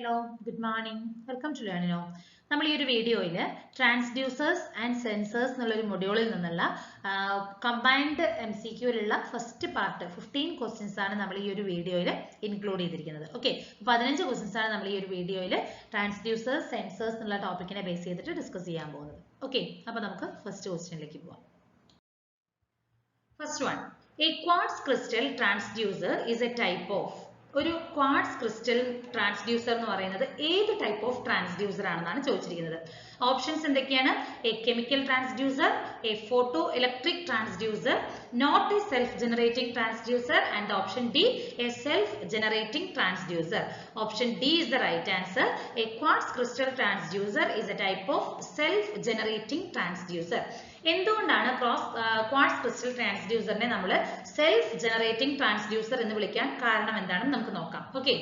Hello, good morning. Welcome to Learn Now. നമ്മൾ ഈ ഒരു വീഡിയോയിൽ ട്രാൻസ്ഡ്യൂസേഴ്സ് ആൻഡ് സെൻസേഴ്സ് എന്നുള്ളൊരു മൊഡ്യൂളിൽ നിന്നുള്ള കമ്പൈൻഡ് MCQയിലുള്ള ഫസ്റ്റ് പാർട്ട് 15 ക്വസ്റ്റ്യൻസ് ആണ് നമ്മൾ ഈ ഒരു വീഡിയോയിൽ ഇൻക്ലൂഡ് ചെയ്തിരിക്കുന്നത്. ഓക്കെ, 15 ക്വസ്റ്റ്യൻസ് ആണ് നമ്മൾ ഈ ഒരു വീഡിയോയിൽ ട്രാൻസ്ഡ്യൂസേഴ്സ് സെൻസേഴ്സ് എന്നുള്ള ടോപ്പിക്കിനെ ബേസ് ചെയ്തിട്ട് ഡിസ്കസ് ചെയ്യാൻ പോകുന്നത്. ഓക്കെ, അപ്പോൾ നമുക്ക് ഫസ്റ്റ് ക്വസ്റ്റ്യനിലേക്ക് പോവാം. First one, A quartz crystal transducer is a type of. ഒരു ക്വാർട്സ് ക്രിസ്റ്റൽ ട്രാൻസ്ഡ്യൂസർ എന്ന് പറയുന്നത് ഏത് ടൈപ്പ് ഓഫ് ട്രാൻസ്ഡ്യൂസർ ആണെന്നാണ് ചോദിച്ചിരിക്കുന്നത്. ഓപ്ഷൻസ് എന്തൊക്കെയാണ്? A chemical transducer, a photo electric transducer, not a self generating transducer, and option D a self generating transducer. Option D is the right answer. A quartz crystal transducer is a type of self generating transducer. എന്തുകൊണ്ടാണ് quartz crystal ട്രാൻസ്ഡ്യൂസറിനെ നമ്മൾ self generating transducer എന്ന് വിളിക്കാൻ കാരണം എന്താണെന്ന് നമുക്ക് നോക്കാം. Okay,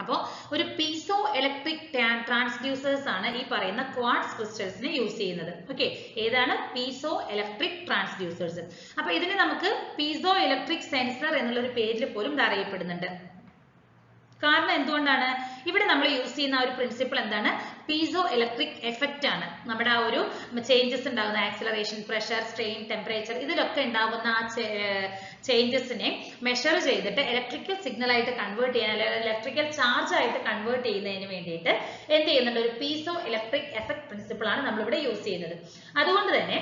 അപ്പോൾ ഒരു പീസോ ഇലക്ട്രിക് ട്രാൻസ്ഡ്യൂസേഴ്സ് ആണ് ഈ പറയുന്ന ക്വാർട്സ് ക്രിസ്റ്റൽസിനെ യൂസ് ചെയ്യുന്നത്. ഓക്കെ, ഏതാണ്? Piezo electric transducers. അപ്പൊ ഇതിനെ നമുക്ക് പീസോ ഇലക്ട്രിക് സെൻസർ എന്നുള്ളൊരു പേരിൽ പോലും അറിയപ്പെടുന്നുണ്ട്. കാരണം എന്തുകൊണ്ടാണ്? ഇവിടെ നമ്മൾ യൂസ് ചെയ്യുന്ന ഒരു പ്രിൻസിപ്പിൾ എന്താണ്? പീസോ ഇലക്ട്രിക് എഫക്റ്റ് ആണ്. നമ്മുടെ ആ ഒരു ചേഞ്ചസ് ഉണ്ടാകുന്ന ആക്സിലറേഷൻ, പ്രഷർ, സ്ട്രെയിൻ, ടെമ്പറേച്ചർ, ഇതിലൊക്കെ ഉണ്ടാകുന്ന ആ ചേഞ്ചസിനെ മെഷർ ചെയ്തിട്ട് ഇലക്ട്രിക്കൽ സിഗ്നൽ ആയിട്ട് കൺവേർട്ട് ചെയ്യാൻ, അല്ലെങ്കിൽ ഇലക്ട്രിക്കൽ ചാർജ് ആയിട്ട് കൺവേർട്ട് ചെയ്യുന്നതിന് വേണ്ടിയിട്ട് എന്ത് ചെയ്യുന്നുണ്ട്? ഒരു പീസോ ഇലക്ട്രിക് എഫക്ട് പ്രിൻസിപ്പിൾ ആണ് നമ്മളിവിടെ യൂസ് ചെയ്യുന്നത്. അതുകൊണ്ട് തന്നെ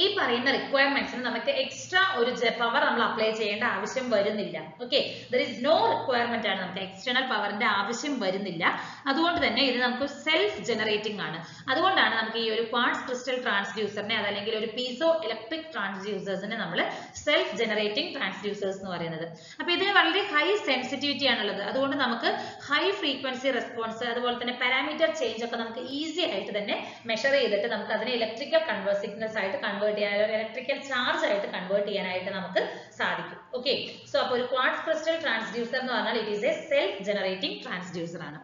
ഈ പറയുന്ന റിക്വയർമെന്റ്സിന് നമുക്ക് എക്സ്ട്രാ ഒരു പവർ നമ്മൾ അപ്ലൈ ചെയ്യേണ്ട ആവശ്യം വരുന്നില്ല. Okay, there is no requirement ആണ്, നമുക്ക് എക്സ്റ്റേണൽ പവറിന്റെ ആവശ്യം വരുന്നില്ല. അതുകൊണ്ട് തന്നെ ഇത് നമുക്ക് സെൽഫ് ജനറേറ്റിംഗ് ആണ്. അതുകൊണ്ടാണ് നമുക്ക് ഈ ഒരു ക്വാർട്സ് ക്രിസ്റ്റൽ ട്രാൻസ്ഡ്യൂസറിനെ, അതല്ലെങ്കിൽ ഒരു പീസോ ഇലക്ട്രിക് ട്രാൻസ്ഡ്യൂസേഴ്സിനെ നമ്മൾ സെൽഫ് ജനറേറ്റിംഗ് ട്രാൻസ്ഡ്യൂസേഴ്സ് എന്ന് പറയുന്നത്. അപ്പൊ ഇതിന് വളരെ ഹൈ സെൻസിറ്റിവിറ്റി ആണുള്ളത്. അതുകൊണ്ട് നമുക്ക് ഹൈ ഫ്രീക്വൻസി റെസ്പോൺസ്, അതുപോലെ തന്നെ പാരാമീറ്റർ ചേഞ്ച് ഒക്കെ നമുക്ക് ഈസി ആയിട്ട് തന്നെ മെഷർ ചെയ്തിട്ട് നമുക്ക് അതിനെ ഇലക്ട്രിക്കൽ സിഗ്നൽസ് ആയിട്ട് കൺവേർട്ട് ചെയ്യാൻ, ഇലക്ട്രിക്കൽ ചാർജ് ആയിട്ട് കൺവേർട്ട് ചെയ്യാനായിട്ട് നമുക്ക് സാധിക്കും. ഓക്കെ, സോ അപ്പോൾ ഒരു ക്വാർട്സ് ക്രിസ്റ്റൽ ട്രാൻസ്ഡ്യൂസർ എന്ന് പറഞ്ഞാൽ it is a self generating transducer ആണ്.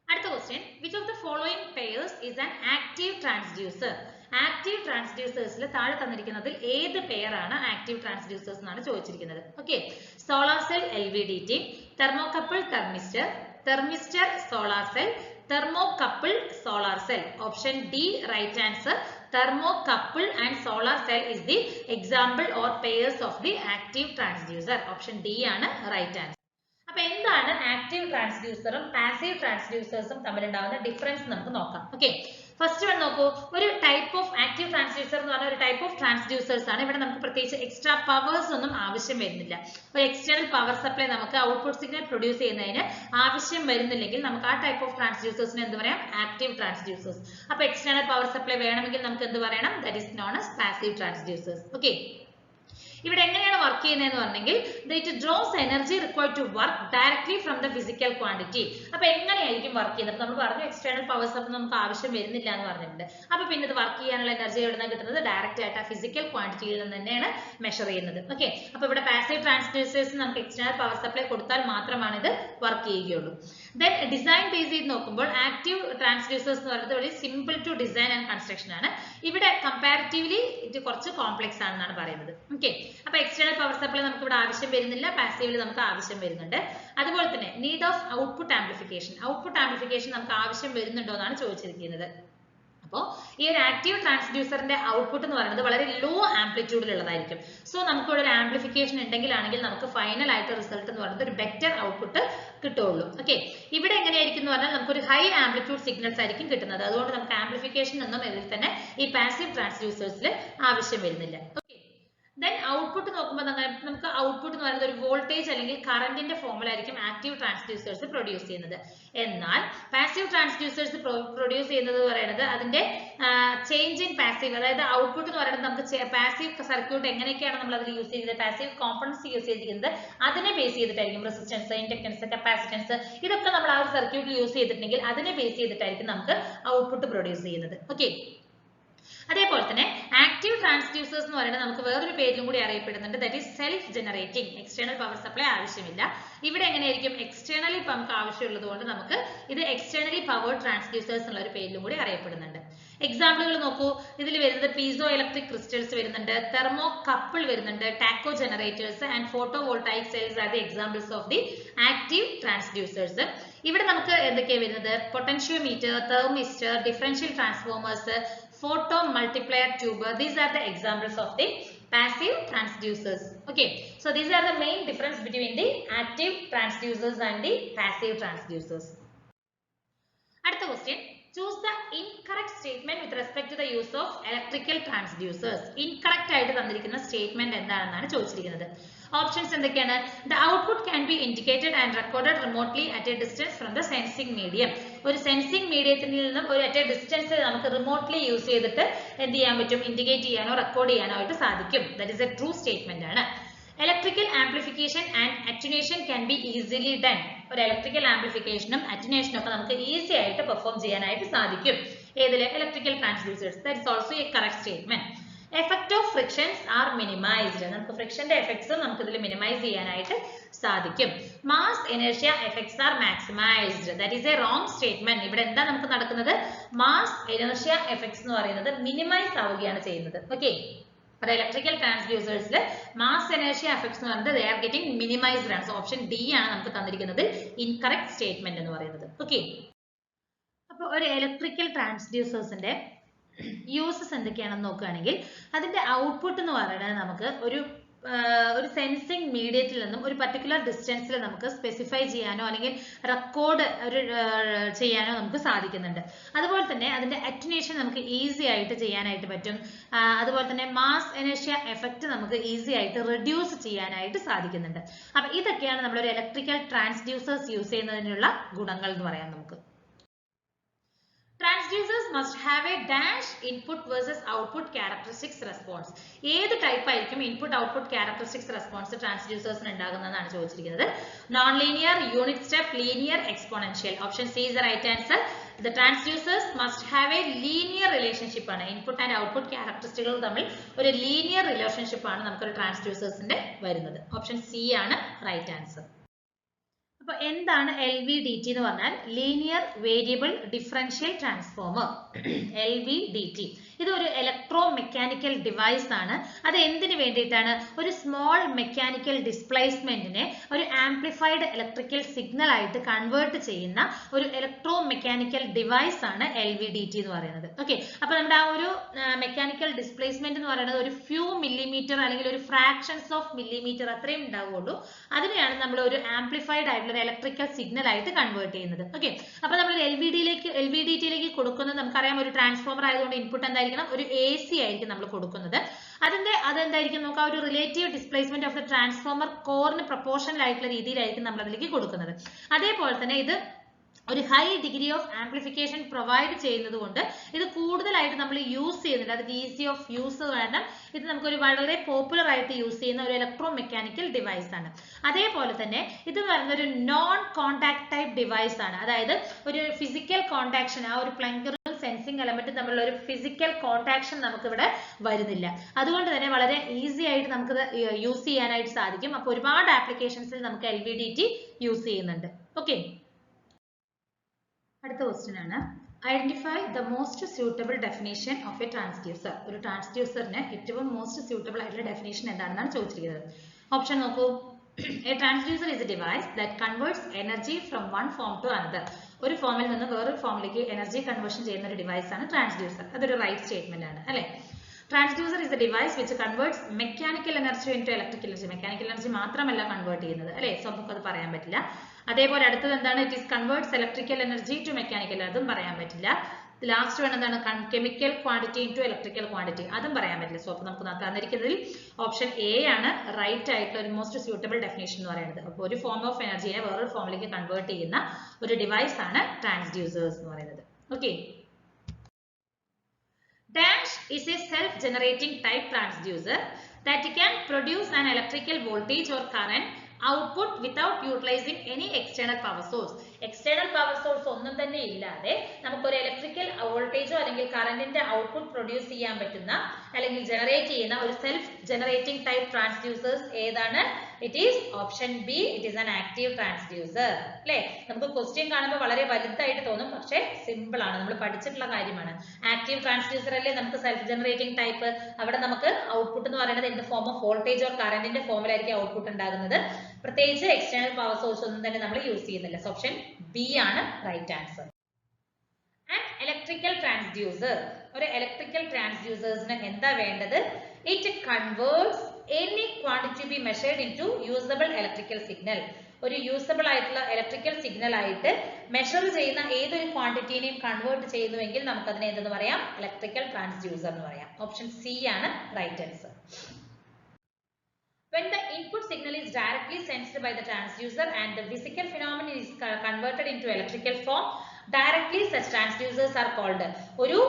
അടുത്ത question, which of the following pairs is an active transducer? Active ട്രാൻസ്ഡ്യൂസേഴ്സിൽ താഴെ തന്നിരിക്കുന്നതിൽ ഏത് പെയർ ആണ് ആക്റ്റീവ് ട്രാൻസ്ഡ്യൂസേഴ്സ് എന്നാണ് ചോദിച്ചിരിക്കുന്നത്. Okay, solar cell LVDT, thermocouple thermistor, thermistor solar cell, thermocouple solar cell. Option D right answer. Thermocouple and solar cell is the example or pairs of the active transducer. Option D ആണ് right answer. അപ്പോൾ എന്താണ് active ട്രാൻസ്ഡ്യൂസറും passive ട്രാൻസ്ഡ്യൂസേഴ്സും തമ്മിലുണ്ടാകുന്ന difference നമുക്ക് നോക്കാം. Okay, first one നോക്കൂ. ഒരു type of active transducer എന്ന് പറഞ്ഞാൽ ഒരു ടൈപ്പ് ഓഫ് ട്രാൻസ്ഡ്യൂസേഴ്സ് ആണ്. ഇവിടെ നമുക്ക് പ്രത്യേകിച്ച് എക്സ്ട്രാ പവേഴ്സ് ഒന്നും ആവശ്യം വരുന്നില്ല. ഒരു എക്സ്റ്റേണൽ പവർ സപ്ലൈ നമുക്ക് ഔട്ട്പുട്ട് സിഗ്നൽ പ്രൊഡ്യൂസ് ചെയ്യുന്നതിന് ആവശ്യം വരുന്നില്ലെങ്കിൽ നമുക്ക് ആ ടൈപ്പ് ഓഫ് ട്രാൻസ്ഡ്യൂസേഴ്സിനെ എന്ത് പറയാം? Active transducers. അപ്പോൾ എക്സ്റ്റേണൽ പവർ സപ്ലൈ വേണമെങ്കിൽ നമുക്ക് എന്ത് പറയണം? That is known as passive transducers. Okay, ഇവിടെ എങ്ങനെയാണ് വർക്ക് ചെയ്യുന്നതെന്ന് പറഞ്ഞെങ്കിൽ it draws energy required to work directly from the physical quantity. അപ്പൊ എങ്ങനെയായിരിക്കും വർക്ക് ചെയ്യുന്നത്? നമ്മൾ പറഞ്ഞു എക്സ്റ്റേണൽ പവേഴ്സ് അപ്പം നമുക്ക് ആവശ്യം വരുന്നില്ല എന്ന് പറഞ്ഞിട്ടുണ്ട്. അപ്പൊ പിന്നെ ഇത് വർക്ക് ചെയ്യാനുള്ള എനർജി എവിടെ നിന്നാണ് കിട്ടുന്നത്? ഡയറക്റ്റ് ആയിട്ട് ആ ഫിസിക്കൽ ക്വാണ്ടിറ്റിയിൽ നിന്ന് തന്നെയാണ് മെഷർ ചെയ്യുന്നത്. ഓക്കെ, അപ്പൊ ഇവിടെ പാസീവ് ട്രാൻസ്ഡ്യൂസേഴ്സ് നമുക്ക് എക്സ്റ്റേണൽ പവർ സപ്ലൈ കൊടുത്താൽ മാത്രമാണ് ഇത് വർക്ക് ചെയ്യുകയുള്ളൂ. ദെൻ ഡിസൈൻ ബേസ് ചെയ്ത് നോക്കുമ്പോൾ ആക്റ്റീവ് ട്രാൻസ്ഡ്യൂസേഴ്സ് എന്ന് പറയുന്നത് വളരെ simple to design and construction ആണ്. ഇവിടെ കമ്പാരിറ്റീവ്ലി ഇത് കുറച്ച് കോംപ്ലക്സ് ആണെന്നാണ് പറയുന്നത്. ഓക്കെ, അപ്പൊ എക്സ്റ്റേണൽ പവർ സപ്ലൈ നമുക്ക് ഇവിടെ ആവശ്യം വരുന്നില്ല, പാസീവില് നമുക്ക് ആവശ്യം വരുന്നുണ്ട്. അതുപോലെ തന്നെ നീഡ് ഓഫ് ഔട്ട്പുട്ട് ആംപ്ലിഫിക്കേഷൻ നമുക്ക് ആവശ്യം വരുന്നുണ്ടോ എന്നാണ് ചോദിച്ചിരിക്കുന്നത്. അപ്പോൾ ഈ ഒരു ആക്റ്റീവ് ട്രാൻസ്ഡ്യൂസറിന്റെ ഔട്ട്പുട്ട് എന്ന് പറയുന്നത് വളരെ ലോ ആംപ്ലിറ്റ്യൂഡിലുള്ളതായിരിക്കും. സോ നമുക്ക് ഇവിടെ ഒരു ആംപ്ലിഫിക്കേഷൻ ഉണ്ടെങ്കിലാണെങ്കിൽ നമുക്ക് ഫൈനൽ ആയിട്ട് റിസൾട്ട് എന്ന് പറയുന്നത് ഒരു ബെറ്റർ ഔട്ട്പുട്ട് കിട്ടുള്ളൂ. ഓക്കെ, ഇവിടെ എങ്ങനെയായിരിക്കും എന്ന് പറഞ്ഞാൽ നമുക്ക് ഒരു ഹൈ ആംപ്ലിറ്റ്യൂഡ് സിഗ്നൽസ് ആയിരിക്കും കിട്ടുന്നത്. അതുകൊണ്ട് നമുക്ക് ആംപ്ലിഫിക്കേഷൻ ഒന്നും ഇതിൽ തന്നെ ഈ പാസീവ് ട്രാൻസ്ഡ്യൂസേഴ്സിൽ ആവശ്യം വരുന്നില്ല. ദെൻ ഔട്ട്പുട്ട് നോക്കുമ്പോൾ നമുക്ക് ഔട്ട്പുട്ട് എന്ന് പറയുന്നത് ഒരു വോൾട്ടേജ് അല്ലെങ്കിൽ കറന്റിന്റെ ഫോമിലായിരിക്കും ആക്റ്റീവ് ട്രാൻസ്ഡ്യൂസേഴ്സ് പ്രൊഡ്യൂസ് ചെയ്യുന്നത്. എന്നാൽ പാസീവ് ട്രാൻസ്ഡ്യൂസേഴ്സ് പ്രൊഡ്യൂസ് ചെയ്യുന്നത് പറയുന്നത് അതിന്റെ ചേഞ്ച് ഇൻ പാസീവ്, അതായത് ഔട്ട്പുട്ട് എന്ന് പറയുന്നത് നമുക്ക് പാസീവ് സർക്യൂട്ട് എങ്ങനെയൊക്കെയാണ് നമ്മൾ അതിൽ യൂസ് ചെയ്യുന്നത്, പാസീവ് കോമ്പണൻസ് യൂസ് ചെയ്തിരിക്കുന്നത് അതിനെ ബേസ് ചെയ്തിട്ടായിരിക്കും. റെസിസ്റ്റൻസ്, ഇൻഡക്ടൻസ്, കപ്പാസിറ്റൻസ്, ഇതൊക്കെ നമ്മൾ ആ ഒരു സർക്യൂട്ടിൽ യൂസ് ചെയ്തിട്ടുണ്ടെങ്കിൽ അതിനെ ബേസ് ചെയ്തിട്ടായിരിക്കും നമുക്ക് ഔട്ട്പുട്ട് പ്രൊഡ്യൂസ് ചെയ്യുന്നത്. ഓക്കെ, അതേപോലെ തന്നെ ആക്റ്റീവ് ട്രാൻസ്ഡ്യൂസേഴ്സ് എന്ന് പറയുന്നത് നമുക്ക് വേറൊരു പേരിലും കൂടി അറിയപ്പെടുന്നുണ്ട്. That is self generating. External power supply ആവശ്യമില്ല. ഇവിടെ എങ്ങനെയായിരിക്കും? എക്സ്റ്റേണലി നമുക്ക് ആവശ്യമുള്ളത് കൊണ്ട് നമുക്ക് ഇത് എക്സ്റ്റേണലി പവർ ട്രാൻസ്ഡ്യൂസേഴ്സ് എന്നുള്ള ഒരു പേരിലും കൂടി അറിയപ്പെടുന്നുണ്ട്. എക്സാമ്പിളുകൾ നോക്കൂ. ഇതിൽ വരുന്നത് പീസോ ഇലക്ട്രിക് ക്രിസ്റ്റൽസ് വരുന്നുണ്ട്, തെർമോകപ്പിൾ വരുന്നുണ്ട്, taco generators and photo voltaic cells are the examples of the active transducers. ഇവിടെ നമുക്ക് എന്തൊക്കെയാണ് വരുന്നത്? Potentiometer, thermistor, differential transformers, photo multiplier tube. These are the examples of the passive transducers. Okay, so these are the main difference between the active transducers and the passive transducers. അടുത്ത question, choose the incorrect statement with respect to the use of electrical transducers. Incorrect ആയിട്ട് തന്നിരിക്കുന്ന statement എന്താണെന്നാണ് ചോദിച്ചിരിക്കുന്നത്. Options എന്തൊക്കെയാണ്? The output can be indicated and recorded remotely at a distance from the sensing medium. ഒരു sensing മീഡിയത്തിൽ നിന്നും ഒരു at distance നമുക്ക് റിമോട്ട്ലി യൂസ് ചെയ്തിട്ട് എന്ത് ചെയ്യാൻ പറ്റും? ഇൻഡിക്കേറ്റ് ചെയ്യാനോ റെക്കോർഡ് ചെയ്യാനോ ആയിട്ട് സാധിക്കും. That is A true statement ആണ്. Electrical amplification and attenuation can be easily done. ഒരു ഇലക്ട്രിക്കൽ ആംപ്ലിഫിക്കേഷനും അറ്റന്വേഷനും ഒക്കെ നമുക്ക് ഈസി ആയിട്ട് പെർഫോം ചെയ്യാനായിട്ട് സാധിക്കും. ഏതിലെ? Electrical transducers. That is also a correct statement. Effect of frictions are minimized. നമുക്ക് ഫ്രിക്ഷന്റെ എഫക്ട്സും നമുക്ക് ഇതിൽ മിനിമൈസ് ചെയ്യാനായിട്ട് സാധിക്കും. Mass inertia effects are maximized. That is a wrong statement. ഇവിടെ എന്താ നമുക്ക് നടക്കുന്നത്? Mass inertia effects എന്ന് പറയുന്നത് മിനിമൈസ് ആവുകയാണ് ചെയ്യുന്നത്. ഓക്കെ, അപ്പോൾ ഇലക്ട്രിക്കൽ ട്രാൻസ്ഡ്യൂസേഴ്സിൽ മാസ് ഇനേർഷ്യ എഫക്ട്സ് എന്ന് പറയുന്നത് they are getting minimized ആണ്. സോ ഓപ്ഷൻ ഡി ആണ് നമുക്ക് തന്നിരിക്കുന്നത് ഇൻകറക്റ്റ് സ്റ്റേറ്റ്മെന്റ് എന്ന് പറയുന്നത്. ഓക്കെ, അപ്പോൾ ഒരു ഇലക്ട്രിക്കൽ ട്രാൻസ്ഡ്യൂസേഴ്സിന്റെ യൂസസ് എന്തൊക്കെയാണെന്ന് നോക്കുകയാണെങ്കിൽ അതിന്റെ ഔട്ട്പുട്ട് എന്ന് പറയുന്നത് നമുക്ക് ഒരു സെൻസിങ് മീഡിയത്തിൽ നിന്നും ഒരു പർട്ടിക്കുലർ ഡിസ്റ്റൻസിൽ നമുക്ക് സ്പെസിഫൈ ചെയ്യാനോ അല്ലെങ്കിൽ റെക്കോർഡ് ചെയ്യാനോ നമുക്ക് സാധിക്കുന്നുണ്ട്. അതുപോലെ തന്നെ അതിന്റെ അറ്റന്വേഷൻ നമുക്ക് ഈസി ആയിട്ട് ചെയ്യാനായിട്ട് പറ്റും. അതുപോലെ തന്നെ മാസ് ഇനേർഷ്യ എഫക്റ്റ് നമുക്ക് ഈസി ആയിട്ട് റെഡ്യൂസ് ചെയ്യാനായിട്ട് സാധിക്കുന്നുണ്ട്. അപ്പൊ ഇതൊക്കെയാണ് നമ്മളൊരു ഇലക്ട്രിക്കൽ ട്രാൻസ്ഡ്യൂസേഴ്സ് യൂസ് ചെയ്യുന്നതിനുള്ള ഗുണങ്ങൾ എന്ന് പറയാം നമുക്ക്. Transducers must have a dash input versus output characteristics response. ഏത് ടൈപ്പ് ആയിരിക്കും ഇൻപുട്ട് ഔട്ട്പുട്ട് ക്യാരക്ടറിസ്റ്റിക്സ് റെസ്പോൺസ് ട്രാൻസ്ഡ്യൂസേഴ്സിന് ഉണ്ടാകുന്നതാണ് ചോദിച്ചിരിക്കുന്നത്. Non linear, unit step, linear, exponential. Option C is the right answer. The transducers must have a linear relationship ആണ്. Input and output ക്യാരക്ടറിസ്റ്റിക്കുകൾ തമ്മിൽ ഒരു linear relationship ആണ് നമുക്കൊരു ട്രാൻസ്ഡ്യൂസേഴ്സിന്റെ വരുന്നത്. ഓപ്ഷൻ സി ആണ് റൈറ്റ് ആൻസർ. അപ്പോൾ എന്താണ് LVDT എന്ന് പറഞ്ഞാൽ linear variable differential transformer. LVDT ഇത് ഒരു ഇലക്ട്രോ മെക്കാനിക്കൽ ഡിവൈസ് ആണ്. അത് എന്തിനു വേണ്ടിയിട്ടാണ്? ഒരു സ്മോൾ മെക്കാനിക്കൽ ഡിസ്പ്ലേസ്മെന്റിനെ ഒരു ആംപ്ലിഫൈഡ് ഇലക്ട്രിക്കൽ സിഗ്നൽ ആയിട്ട് കൺവേർട്ട് ചെയ്യുന്ന ഒരു ഇലക്ട്രോ മെക്കാനിക്കൽ ഡിവൈസ് ആണ് LVDT എന്ന് പറയുന്നത്. ഓക്കെ, അപ്പൊ നമ്മുടെ ആ ഒരു മെക്കാനിക്കൽ ഡിസ്പ്ലേസ്മെന്റ് എന്ന് പറയുന്നത് ഒരു ഫ്യൂ മില്ലിമീറ്റർ അല്ലെങ്കിൽ ഒരു ഫ്രാക്ഷൻസ് ഓഫ് മില്ലിമീറ്റർ അത്രയും ഉണ്ടാവുള്ളൂ. അതിനെയാണ് നമ്മൾ ഒരു ആംപ്ലിഫൈഡ് ആയിട്ടുള്ള ഇലക്ട്രിക്കൽ സിഗ്നൽ ആയിട്ട് കൺവേർട്ട് ചെയ്യുന്നത്. ഓക്കെ, അപ്പൊ നമ്മൾ LVDT-യിലേക്ക് കൊടുക്കുന്നത് നമുക്കറിയാം ഒരു ട്രാൻസ്ഫോമർ ആയതുകൊണ്ട് ഇൻപുട്ട് എന്തായിരിക്കും? ഒരു AC ആയിരിക്കും നമ്മൾ കൊടുക്കുന്നത്. അതെന്തായിരിക്കും? നമുക്ക് ആ ഒരു relative displacement of the transformer കോറിന് പ്രൊപ്പോർഷണൽ ആയിട്ടുള്ള രീതിയിലായിരിക്കും നമ്മൾ അതിലേക്ക് കൊടുക്കുന്നത്. അതേപോലെ തന്നെ ഇത് ഒരു high degree of amplification provide ചെയ്യുന്നത് കൊണ്ട് ഇത് കൂടുതലായിട്ട് നമ്മൾ യൂസ് ചെയ്യുന്നുണ്ട്. അതിന്റെ ഈസി ഓഫ് യൂസ് കാരണം ഇത് നമുക്കൊരു വളരെ പോപ്പുലർ ആയിട്ട് യൂസ് ചെയ്യുന്ന ഒരു ഇലക്ട്രോ മെക്കാനിക്കൽ ഡിവൈസ് ആണ്. അതേപോലെ തന്നെ ഇത് പറയുന്ന ഒരു നോൺ കോണ്ടാക്ട് ടൈപ്പ് ഡിവൈസ് ആണ്. അതായത് ഒരു ഫിസിക്കൽ കോണ്ടാക്ഷൻ, ആ ഒരു പ്ലങ്കറും സെൻസിങ് എലമെന്റ് തമ്മിലുള്ള ഒരു ഫിസിക്കൽ കോണ്ടാക്ഷൻ നമുക്ക് ഇവിടെ വരുന്നില്ല. അതുകൊണ്ട് തന്നെ വളരെ ഈസി ആയിട്ട് നമുക്കിത് യൂസ് ചെയ്യാനായിട്ട് സാധിക്കും. അപ്പോൾ ഒരുപാട് ആപ്ലിക്കേഷൻസിൽ നമുക്ക് LVDT യൂസ് ചെയ്യുന്നുണ്ട്. ഓക്കെ, അടുത്ത ക്വസ്റ്റ്യൻ ആണ് identify the most suitable definition of A transducer. ഒരു ട്രാൻസ്ഡ്യൂസറിന് ഏറ്റവും മോസ്റ്റ് സ്യൂട്ടബിൾ ആയിട്ടുള്ള ഡെഫിനേഷൻ എന്താണെന്നാണ് ചോദിച്ചിരിക്കുന്നത്. ഓപ്ഷൻ നോക്കൂ. A transducer is a device that converts energy from one form to another. ഒരു ഫോമിൽ നിന്ന് വേറൊരു ഫോമിലേക്ക് എനർജി കൺവേർഷൻ ചെയ്യുന്ന ഒരു ഡിവൈസ് ആണ് ട്രാൻസ്ഡ്യൂസർ. അതൊരു റൈറ്റ് സ്റ്റേറ്റ്മെന്റ് ആണ് അല്ലെ? Transducer is a device which converts mechanical energy into electrical energy. Mechanical energy മാത്രമല്ല കൺവേർട്ട് ചെയ്യുന്നത് അല്ലെ? സോ നമുക്കത് പറയാൻ പറ്റില്ല. അതേപോലെ അടുത്തത് എന്താണ്? It is converts electrical energy to mechanical. അതും പറയാൻ പറ്റില്ല. ലാസ്റ്റ് വൺ എന്താണ്? Chemical quantity into electrical quantity. അതും പറയാൻ പറ്റില്ല. സോ അപ്പോൾ നമുക്ക് തന്നിരിക്കുന്നതിൽ ഓപ്ഷൻ എ ആണ് റൈറ്റ് ആയിട്ടുള്ള ഒരു മോസ്റ്റ് സ്യൂട്ടബിൾ ഡെഫിനേഷൻ എന്ന് പറയുന്നത്. അപ്പോൾ ഒരു ഫോം ഓഫ് എനർജിയെ വേറൊരു ഫോമിലേക്ക് കൺവേർട്ട് ചെയ്യുന്ന ഒരു ഡിവൈസ് ആണ് ട്രാൻസ്ഡ്യൂസേഴ്സ് എന്ന് പറയുന്നത്. Okay, Dash is a self-generating type transducer that can produce an electrical voltage or current output without utilizing any external power source. External power source ഒന്നും തന്നെ ഇല്ലാതെ നമുക്കൊരു ഇലക്ട്രിക്കൽ വോൾട്ടേജോ അല്ലെങ്കിൽ കറന്റിന്റെ ഔട്ട്പുട്ട് പ്രൊഡ്യൂസ് ചെയ്യാൻ പറ്റുന്ന അല്ലെങ്കിൽ ജനറേറ്റ് ചെയ്യുന്ന ഒരു സെൽഫ് ജനറേറ്റിംഗ് ടൈപ്പ് ട്രാൻസ്ഡ്യൂസേഴ്സ് ഏതാണ്? It is option B. It is an active transducer. അല്ലേ? നമുക്ക് ക്വസ്റ്റ്യൻ കാണുമ്പോൾ വളരെ വലുതായിട്ട് തോന്നും, പക്ഷേ സിമ്പിൾ ആണ്, നമ്മൾ പഠിച്ചിട്ടുള്ള കാര്യമാണ്. ആക്റ്റീവ് ട്രാൻസ്ഡ്യൂസർ അല്ലേ നമുക്ക് സെൽഫ് ജനറേറ്റിംഗ് ടൈപ്പ്. അവിടെ നമുക്ക് ഔട്ട്പുട്ട് എന്ന് പറയുന്നത് in the form of voltage or കറന്റിന്റെ ഫോമിലായിരിക്കും ഔട്ട്പുട്ട് ഉണ്ടാകുന്നത്. പ്രത്യേകിച്ച് എക്സ്റ്റേണൽ പവർ സോഴ്സ് ഒന്നും തന്നെ നമ്മൾ യൂസ് ചെയ്യുന്നില്ല. ഓപ്ഷൻ ബി ആണ് right answer. An electrical transducer. ഒരു electrical transducers എന്താ വേണ്ടത്? It converts any quantity to be measured into usable electrical signal. ഒരു യൂസബിൾ ആയിട്ടുള്ള ഇലക്ട്രിക്കൽ സിഗ്നൽ ആയിട്ട് മെഷർ ചെയ്യുന്ന ഏതൊരു ക്വാണ്ടിറ്റിനെയും കൺവേർട്ട് ചെയ്യുന്നുവെങ്കിൽ നമുക്ക് അതിനെ എന്തെന്ന് പറയാം? ഇലക്ട്രിക്കൽ ട്രാൻസ്ഡ്യൂസർ എന്ന് പറയാം. ഓപ്ഷൻ സി ആണ് right answer. When the input signal is directly sensed by the transducer and the physical phenomenon is converted into electrical form, directly such transducers are called. ഒരു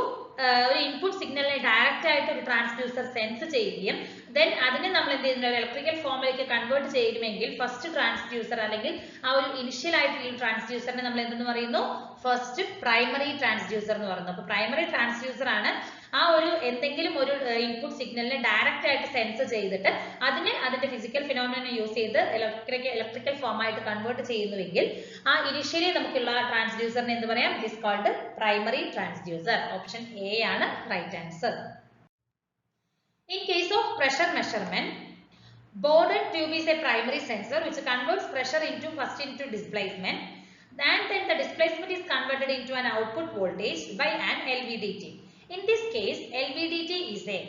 input സിഗ്നലിനെ direct ആയിട്ട് ഒരു transducer sense ചെയ്യുകയും then അതിനെ നമ്മൾ എന്ത് ചെയ്യുന്നു? Electrical ഫോമിലേക്ക് കൺവേർട്ട് ചെയ്യുമെങ്കിൽ ഫസ്റ്റ് ട്രാൻസ്ഡ്യൂസർ അല്ലെങ്കിൽ ആ ഒരു ഇനിഷ്യൽ ആയിട്ടുള്ള ട്രാൻസ്ഡ്യൂസറിനെ നമ്മൾ എന്തെന്ന് പറയുന്നു? ഫസ്റ്റ് പ്രൈമറി ട്രാൻസ്ഡ്യൂസർ എന്ന് പറയുന്നു. അപ്പോൾ പ്രൈമറി ട്രാൻസ്ഡ്യൂസർ ആണ് ആ ഒരു എന്തെങ്കിലും ഒരു ഇൻപുട്ട് സിഗ്നലിനെ ഡയറക്റ്റ് ആയിട്ട് സെൻസ് ചെയ്തിട്ട് അതിനെ അതിന്റെ ഫിസിക്കൽ ഫിനോമിനനെ യൂസ് ചെയ്ത് ഇലക്ട്രിക്കൽ ഫോം ആയിട്ട് കൺവേർട്ട് ചെയ്യുന്നുവെങ്കിൽ ആ ഇനിഷ്യലി നമുക്കുള്ള ട്രാൻസ്ഡ്യൂസറിനെ എന്ത് പറയാം? It is called primary transducer. Option A ആണ് right answer. In case of pressure measurement, Bourdon tube is a primary sensor which converts pressure into displacement, and then the displacement is converted into an output voltage by an LVDT. In this case, LVDT is a.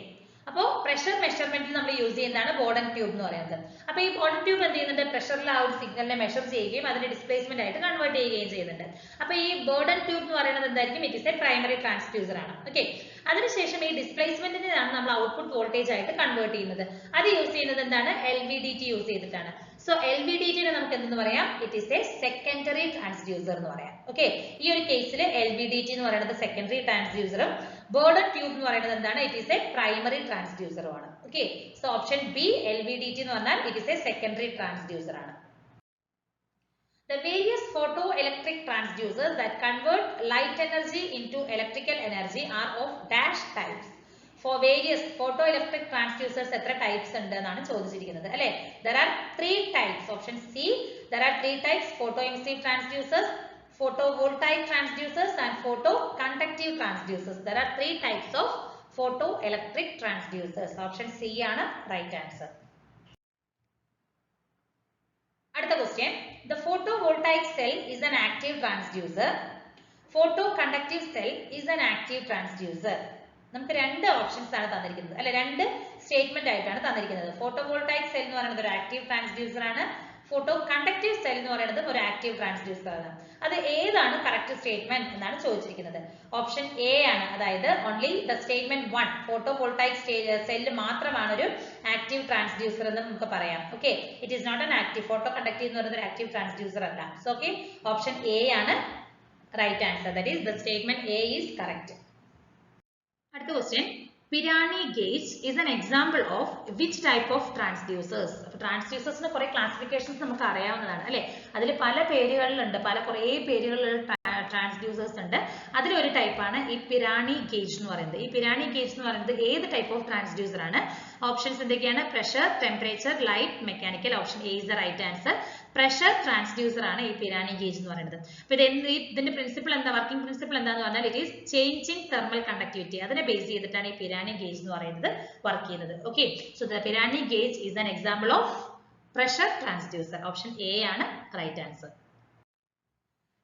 അപ്പോൾ pressure മെഷർമെന്റിൽ നമ്മൾ use ചെയ്യുന്നതാണ് Bourdon tube എന്ന് പറയുന്നത്. അപ്പോൾ ഈ Bourdon tube എന്ത് ചെയ്യുന്നുണ്ട്? പ്രഷറിൽ ആ ഒരു സിഗ്നലിനെ മെഷർ ചെയ്യുകയും അതിനെ ഡിസ്പ്ലേസ്മെന്റ് ആയിട്ട് കൺവേർട്ട് ചെയ്യുകയും ചെയ്യുന്നുണ്ട്. അപ്പോൾ ഈ ബോർഡൻ ട്യൂബ് എന്ന് പറയുന്നത് എന്തായിരിക്കും? It is A primary transducer ആണ്. ഓക്കെ, അതിനുശേഷം ഈ ഡിസ്പ്ലേസ്മെന്റിനെയാണ് നമ്മൾ ഔട്ട്പുട്ട് വോൾട്ടേജ് ആയിട്ട് കൺവേർട്ട് ചെയ്യുന്നത്. അത് യൂസ് ചെയ്യുന്നത് എന്താണ്? LVDT യൂസ് ചെയ്തിട്ടാണ്. സോ LVDT നെ നമുക്ക് എന്തെന്ന് പറയാം? It is A secondary transducer എന്ന് പറയാം. ഓക്കെ, ഈ ഒരു കേസിൽ LVDT എന്ന് പറയുന്നത് സെക്കൻഡറി ട്രാൻസ്ഡ്യൂസറും ബോർഡൻ ട്യൂബ് എന്ന് പറയുന്നത് എന്താണ്? ഇറ്റ് ഈസ് എ പ്രൈമറി ട്രാൻസ്ഡ്യൂസറും ആണ്. Okay, so option B LVDT എന്ന് പറഞ്ഞാൽ it is A secondary transducer ആണ്. The various photoelectric transducers that convert light energy into electrical energy are of dash types. For various photoelectric transducers എത്ര types ഉണ്ട് എന്നാണ് ചോദിച്ചിരിക്കുന്നത് അല്ലേ? There are 3 types. Option C. There are 3 types: photoemissive transducers, photovoltaic transducers and photoconductive transducers. There are 3 types of photoelectric transducers. Option C ആണ് right answer. അടുത്ത question. The photovoltaic cell is an active transducer. Photoconductive cell is an active transducer. നമുക്ക് 2 options ആണ് തന്നിരിക്കുന്നത് അല്ലെ? 2 statement ആയിട്ടാണ് തന്നിരിക്കുന്നത്. Photovoltaic cell എന്ന് പറയുന്നത് ഒരു ആക്റ്റീവ് ട്രാൻസ്ഡ്യൂസർ ആണ്. ഫോട്ടോ കണ്ടക്റ്റീവ് സെൽ എന്ന് പറയുന്നത് ഒരു ആക്റ്റീവ് ട്രാൻസ്ഡ്യൂസർ ആണ്. അത് ഏതാണ് കറക്റ്റ് സ്റ്റേറ്റ്മെന്റ് എന്നാണ് ചോദിച്ചിരിക്കുന്നത്. ഓപ്ഷൻ എ ആണ്. അതായത് only the statement 1 photovoltaic cell മാത്രമാണ് ഒരു ആക്റ്റീവ് ട്രാൻസ്ഡ്യൂസർ എന്ന് നമുക്ക് പറയാം. Okay, it is not an active. Photo conductive എന്ന് പറയുന്നത് ഒരു ആക്റ്റീവ് ട്രാൻസ്ഡ്യൂസർ അല്ല. സോ ഓക്കെ, ഓപ്ഷൻ എ ആണ് right answer. That is the statement A is correct. അടുത്ത question. Pirani gauge is an example of which type of transducers? ട്രാൻസ്ഡ്യൂസേഴ്സിന് കുറെ classifications നമുക്ക് അറിയാവുന്നതാണ് അല്ലെ? അതിൽ പല പേരുകളിലുണ്ട്, കുറേ പേരുകളിലുള്ള ട്രാൻസ്ഡ്യൂസേഴ്സ് ഉണ്ട്. അതിലൊരു ടൈപ്പാണ് ഈ പിരാനി ഗേജ് എന്ന് പറയുന്നത്. ഈ പിരാനി ഗേജ് എന്ന് പറയുന്നത് ഏത് ടൈപ്പ് ഓഫ് ട്രാൻസ്ഡ്യൂസർ ആണ്? ഓപ്ഷൻസ് എന്തൊക്കെയാണ്? Pressure, temperature, light, mechanical. Option A is the right answer. Pressure transducer ആണ് ഈ പിരാനി ഗേജ് എന്ന് പറയുന്നത്. അപ്പൊ ഇതിന്റെ പ്രിൻസിപ്പിൾ എന്താ? വർക്കിംഗ് പ്രിൻസിപ്പിൾ എന്താന്ന് പറഞ്ഞാൽ it is change in thermal conductivity. അതിനെ ബേസ് ചെയ്തിട്ടാണ് ഈ പിരാനി ഗേജ് എന്ന് പറയുന്നത് വർക്ക് ചെയ്യുന്നത്. Okay, so the Pirani gauge is an example of pressure transducer. Option A ആണ് right answer.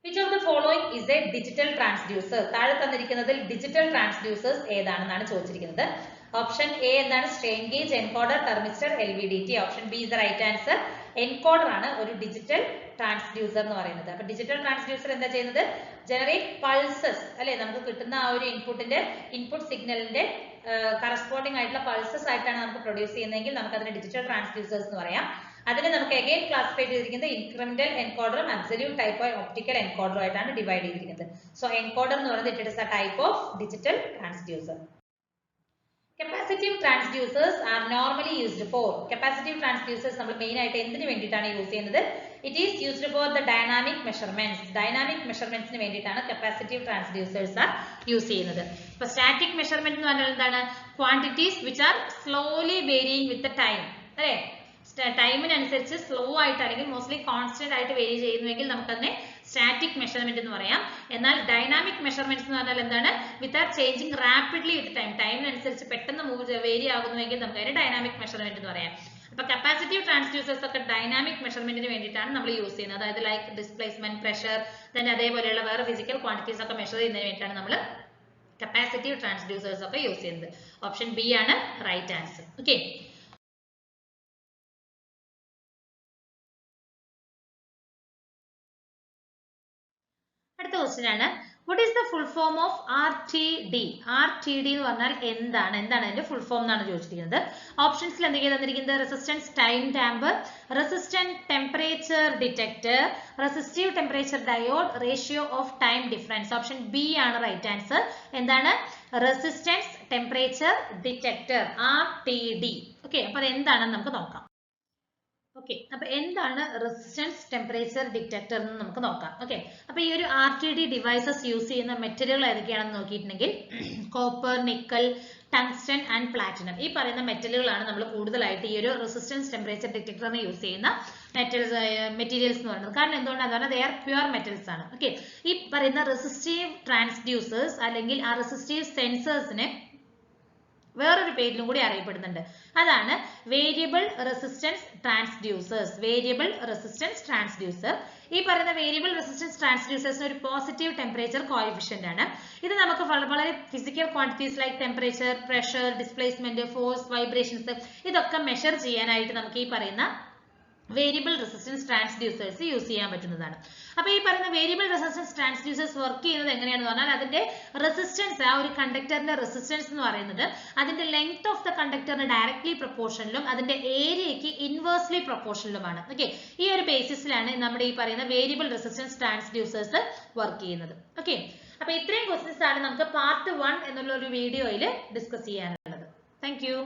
Which of the following is a digital transducer? താഴെ തന്നിരിക്കുന്നതിൽ digital transducers ഏതാണെന്നാണ് ചോദിച്ചിരിക്കുന്നത്. ഓപ്ഷൻ എ എന്താണ്? Strain gauge, encoder, thermistor, LVDT. Option B is the right answer. Encoder ആണ് ഒരു digital transducer എന്ന് പറയുന്നത്. അപ്പൊ ഡിജിറ്റൽ ട്രാൻസ്ഡ്യൂസർ എന്താ ചെയ്യുന്നത്? ജനറേറ്റ് പൾസസ് അല്ലെ? നമുക്ക് കിട്ടുന്ന ആ ഒരു ഇൻപുട്ട് സിഗ്നലിന്റെ കറസ്പോണ്ടിങ് ആയിട്ടുള്ള പൾസസ് ആയിട്ടാണ് നമുക്ക് പ്രൊഡ്യൂസ് ചെയ്യുന്നതെങ്കിൽ നമുക്ക് അതിനെ ഡിജിറ്റൽ ട്രാൻസ്ഡ്യൂസേഴ്സ് എന്ന് പറയാം. അതിനെ നമുക്ക് അഗൈൻ ക്ലാസിഫൈ ചെയ്തിരിക്കുന്നത് ഇൻക്രിമെന്റൽ എൻകോഡറും അബ്സല്യൂട്ട് ടൈപ്പ് ഓഫ് ഒപ്റ്റിക്കൽ എൻകോഡറും ആയിട്ടാണ് ഡിവൈഡ് ചെയ്തിരിക്കുന്നത്. സോ എൻകോഡർ എന്ന് പറയുന്നത് it is a type of digital transducer. Capacitive transducers are normally used for. Capacitive transducers നമ്മൾ മെയിൻ ആയിട്ട് എന്തിനു വേണ്ടിയിട്ടാണ് യൂസ് ചെയ്യുന്നത്? It is used for the dynamic measurements. Dynamic measurements ന് വേണ്ടിയിട്ടാണ് capacitive transducers യൂസ് ചെയ്യുന്നത്. ഇപ്പൊ സ്റ്റാറ്റിക് മെഷർമെന്റ് എന്ന് പറഞ്ഞാൽ എന്താണ്? Quantities which are slowly varying with the time. അല്ലേ? ടൈമിനനുസരിച്ച് സ്ലോ ആയിട്ട് അല്ലെങ്കിൽ മോസ്റ്റ്ലി കോൺസ്റ്റന്റ് ആയിട്ട് വേരി ചെയ്യുന്നുവെങ്കിൽ നമുക്കതിനെ സ്റ്റാറ്റിക് മെഷർമെന്റ് എന്ന് പറയാം. എന്നാൽ ഡൈനാമിക് മെഷർമെന്റ്സ് എന്ന് പറഞ്ഞാൽ എന്താണ്? Without changing rapidly with time, ടൈമിനനുസരിച്ച് പെട്ടെന്ന് വേരി ആകുന്നുവെങ്കിൽ നമുക്ക് അതിനെ ഡൈനാമിക് മെഷർമെന്റ് എന്ന് പറയാം. അപ്പൊ കപ്പാസിറ്റീവ് ട്രാൻസ്ഡ്യൂസേഴ്സ് ഒക്കെ ഡൈനാമിക് മെഷർമെന്റിന് വേണ്ടിയിട്ടാണ് നമ്മൾ യൂസ് ചെയ്യുന്നത്. അതായത് ലൈക്ക് ഡിസ്പ്ലേസ്മെന്റ്, പ്രഷർ, then അതേപോലെയുള്ള വേറെ ഫിസിക്കൽ ക്വാണ്ടിറ്റീസ് ഒക്കെ മെഷർ ചെയ്യുന്നതിന് വേണ്ടിയിട്ടാണ് നമ്മൾ കപ്പാസിറ്റീവ് ട്രാൻസ്ഡ്യൂസേഴ്സ് ഒക്കെ യൂസ് ചെയ്യുന്നത്. ഓപ്ഷൻ ബി ആണ് റൈറ്റ് ആൻസർ. ഓക്കെ, അടുത്ത ക്വസ്റ്റ്യൻ ആണ്, what is the full form of RTD? RTD എന്ന് പറഞ്ഞാൽ എന്താണ് അതിന്റെ ഫുൾ ഫോം എന്നാണ് ചോദിച്ചിരിക്കുന്നത്. ഓപ്ഷൻസിൽ എന്തൊക്കെയാണ് തന്നിരിക്കുന്നത്? Resistance time damper, resistant temperature detector, resistive temperature diode, ratio of time difference. Option B ആണ് റൈറ്റ് ആൻസർ. എന്താണ്? Resistance temperature detector, RTD. Okay, അപ്പൊ അത് എന്താണെന്ന് നമുക്ക് നോക്കാം. ഓക്കെ, അപ്പൊ എന്താണ് റെസിസ്റ്റൻസ് ടെമ്പറേച്ചർ ഡിറ്റക്ടർ എന്ന് നമുക്ക് നോക്കാം. ഓക്കെ, അപ്പൊ ഈ ഒരു RTD ഡിവൈസസ് യൂസ് ചെയ്യുന്ന മെറ്റീരിയൽ ഏതൊക്കെയാണെന്ന് നോക്കിയിട്ടുണ്ടെങ്കിൽ copper, nickel, tungsten and platinum, ഈ പറയുന്ന മെറ്റലുകളാണ് നമ്മൾ കൂടുതലായിട്ട് ഈ ഒരു റെസിസ്റ്റൻസ് ടെമ്പറേച്ചർ ഡിറ്റക്ടറിന് യൂസ് ചെയ്യുന്ന മെറ്റീരിയൽസ് എന്ന് പറയുന്നത്. കാരണം എന്തുകൊണ്ടാണ്? ദേ ആർ പ്യുവർ മെറ്റൽസ് ആണ്. ഓക്കെ, ഈ പറയുന്ന റെസിസ്റ്റീവ് ട്രാൻസ്ഡ്യൂസേഴ്സ് അല്ലെങ്കിൽ ആ റെസിസ്റ്റീവ് സെൻസേഴ്സിനെ വേറൊരു പേരിലും കൂടി അറിയപ്പെടുന്നുണ്ട്. അതാണ് variable resistance transducers. Variable resistance transducer, ഈ പറയുന്ന വേരിയബിൾ റെസിസ്റ്റൻസ് ട്രാൻസ്ഡ്യൂസേഴ്സിന് ഒരു പോസിറ്റീവ് ടെമ്പറേച്ചർ കോഎഫിഷ്യന്റ് ആണ്. ഇത് നമുക്ക് വളരെ physical quantities like temperature, pressure, displacement, force, vibrations ഇതൊക്കെ മെഷർ ചെയ്യാനായിട്ട് നമുക്ക് ഈ പറയുന്ന വേരിയബിൾ റെസിസ്റ്റൻസ് ട്രാൻസ്ഡ്യൂസേഴ്സ് യൂസ് ചെയ്യാൻ പറ്റുന്നതാണ്. അപ്പൊ ഈ പറയുന്ന വേരിയബിൾ റെസിസ്റ്റൻസ് ട്രാൻസ്ഡ്യൂസേഴ്സ് വർക്ക് ചെയ്യുന്നത് എങ്ങനെയാണെന്ന് പറഞ്ഞാൽ അതിന്റെ റെസിസ്റ്റൻസ്, ആ ഒരു കണ്ടക്ടറിന്റെ റെസിസ്റ്റൻസ് എന്ന് പറയുന്നത് അതിന്റെ ലെങ്ത് ഓഫ് ദ കണ്ടക്ടറിന് ഡയറക്ട്ലി പ്രൊപ്പോർഷനിലും അതിന്റെ ഏരിയയ്ക്ക് ഇൻവേഴ്സ്ലി പ്രൊപ്പോർഷനിലുമാണ്. ഓക്കെ, ഈ ഒരു ബേസിസിലാണ് നമ്മുടെ ഈ പറയുന്ന വേരിയബിൾ റെസിസ്റ്റൻസ് ട്രാൻസ്ഡ്യൂസേഴ്സ് വർക്ക് ചെയ്യുന്നത്. ഓക്കെ, അപ്പൊ ഇത്രയും ക്വസ്റ്റ്യൻസ് ആണ് നമുക്ക് പാർട്ട് 1 എന്നുള്ള ഒരു വീഡിയോയിൽ ഡിസ്കസ് ചെയ്യാനുള്ളത്. Thank you.